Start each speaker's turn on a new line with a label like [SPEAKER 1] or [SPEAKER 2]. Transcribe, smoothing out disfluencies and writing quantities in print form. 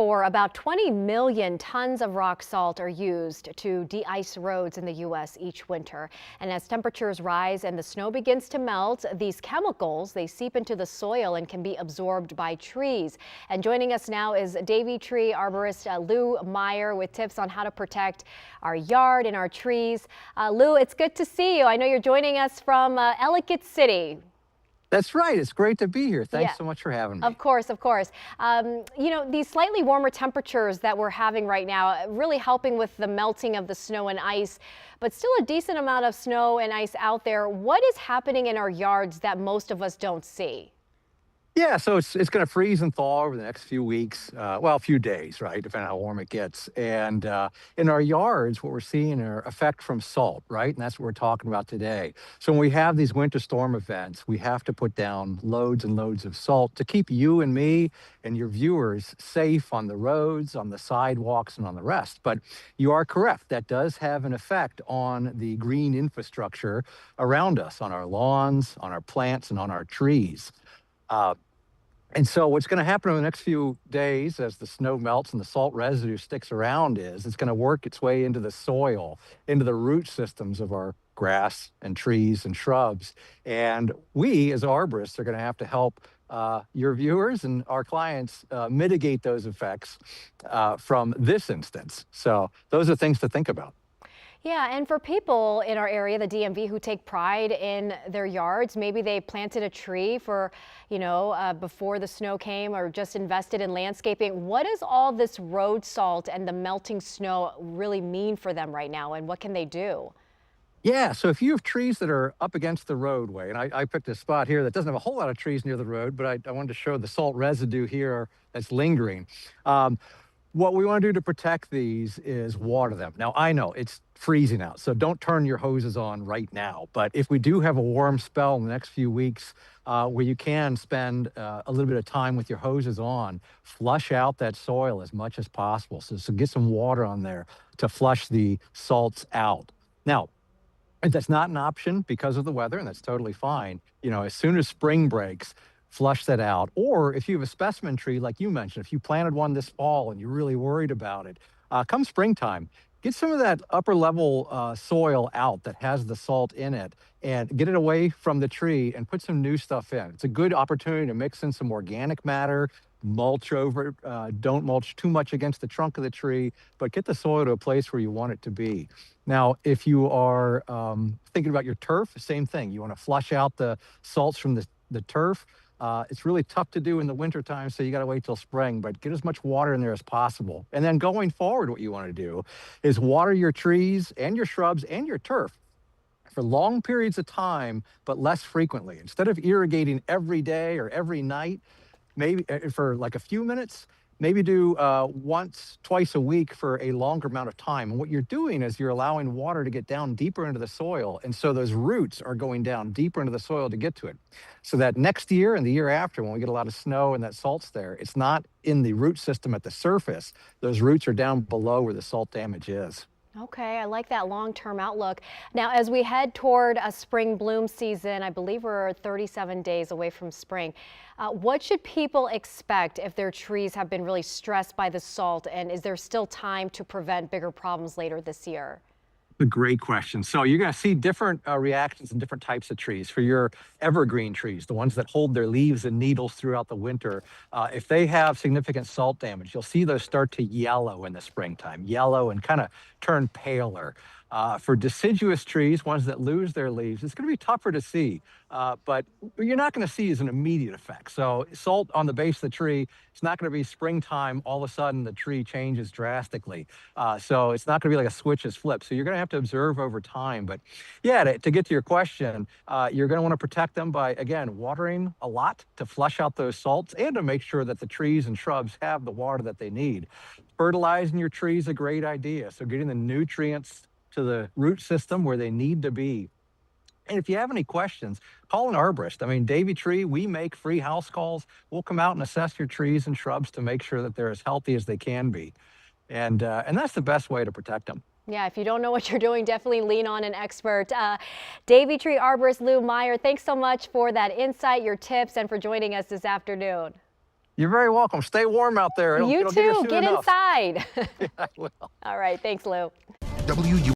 [SPEAKER 1] For about 20 million tons of rock salt are used to de-ice roads in the U.S. each winter. And as temperatures rise and the snow begins to melt, these chemicals, they seep into the soil and can be absorbed by trees. And joining us now is Davy Tree Arborist Lou Meyer with tips on how to protect our yard and our trees. Lou, it's good to see you. I know you're joining us from Ellicott City.
[SPEAKER 2] That's right. It's great to be here.
[SPEAKER 1] Yeah.
[SPEAKER 2] Thanks so much for having me.
[SPEAKER 1] Of course, of course. These slightly warmer temperatures that we're having right now, really helping with the melting of the snow and ice, but still a decent amount of snow and ice out there. What is happening in our yards that most of us don't see?
[SPEAKER 2] Yeah, so it's going to freeze and thaw over the next few weeks, well, a few days, right, depending on how warm it gets. And in our yards, what we're seeing are effect from salt, right? And that's what we're talking about today. So when we have these winter storm events, we have to put down loads and loads of salt to keep you and me and your viewers safe on the roads, on the sidewalks, and on the rest. But you are correct. That does have an effect on the green infrastructure around us, on our lawns, on our plants, and on our trees. And so what's going to happen over the next few days as the snow melts and the salt residue sticks around is it's going to work its way into the soil, into the root systems of our grass and trees and shrubs. And we as arborists are going to have to help your viewers and our clients mitigate those effects from this instance. So those are things to think about.
[SPEAKER 1] Yeah, and for people in our area, the DMV, who take pride in their yards, maybe they planted a tree for, before the snow came, or just invested in landscaping. What does all this road salt and the melting snow really mean for them right now, and what can they do?
[SPEAKER 2] Yeah, so if you have trees that are up against the roadway, and I picked a spot here that doesn't have a whole lot of trees near the road, but I wanted to show the salt residue here that's lingering. What we want to do to protect these is water them. Now, I know it's freezing out, so don't turn your hoses on right now. But if we do have a warm spell in the next few weeks where you can spend a little bit of time with your hoses on, flush out that soil as much as possible. So get some water on there to flush the salts out. Now, if that's not an option because of the weather, and that's totally fine, as soon as spring breaks, flush that out. Or if you have a specimen tree, like you mentioned, if you planted one this fall and you're really worried about it, come springtime, get some of that upper level soil out that has the salt in it and get it away from the tree and put some new stuff in. It's a good opportunity to mix in some organic matter, mulch over it. Don't mulch too much against the trunk of the tree, but get the soil to a place where you want it to be. Now, if you are thinking about your turf, same thing. You want to flush out the salts from the turf. It's really tough to do in the wintertime, so you got to wait till spring, but get as much water in there as possible. And then going forward, what you want to do is water your trees and your shrubs and your turf for long periods of time, but less frequently. Instead of irrigating every day or every night, maybe for like a few minutes, maybe do once, twice a week for a longer amount of time. And what you're doing is you're allowing water to get down deeper into the soil. And so those roots are going down deeper into the soil to get to it. So that next year and the year after, when we get a lot of snow and that salt's there, it's not in the root system at the surface. Those roots are down below where the salt damage is.
[SPEAKER 1] Okay, I like that long-term outlook. Now, as we head toward a spring bloom season, I believe we're 37 days away from spring. What should people expect if their trees have been really stressed by the salt, and is there still time to prevent bigger problems later this year?
[SPEAKER 2] A great question. So you're going to see different reactions in different types of trees. For your evergreen trees, the ones that hold their leaves and needles throughout the winter, if they have significant salt damage, you'll see those start to yellow in the springtime, yellow and kind of turn paler. For deciduous trees, ones that lose their leaves, it's going to be tougher to see, but you're not going to see as an immediate effect. So salt on the base of the tree, it's not going to be springtime, all of a sudden the tree changes drastically. So it's not going to be like a switch is flipped. So you're going to have to observe over time. But yeah, to get to your question, you're going to want to protect them by, again, watering a lot to flush out those salts and to make sure that the trees and shrubs have the water that they need. Fertilizing your trees is a great idea. So getting the nutrients to the root system where they need to be. And if you have any questions, call an arborist. I mean, Davy Tree, we make free house calls. We'll come out and assess your trees and shrubs to make sure that they're as healthy as they can be. And that's the best way to protect them.
[SPEAKER 1] Yeah, if you don't know what you're doing, definitely lean on an expert. Davy Tree Arborist Lou Meyer, thanks so much for that insight, your tips, and for joining us this afternoon.
[SPEAKER 2] You're very welcome. Stay warm out there.
[SPEAKER 1] You
[SPEAKER 2] It'll get here
[SPEAKER 1] too.
[SPEAKER 2] soon
[SPEAKER 1] Get
[SPEAKER 2] enough.
[SPEAKER 1] inside.
[SPEAKER 2] Yeah, I will.
[SPEAKER 1] All right. Thanks, Lou.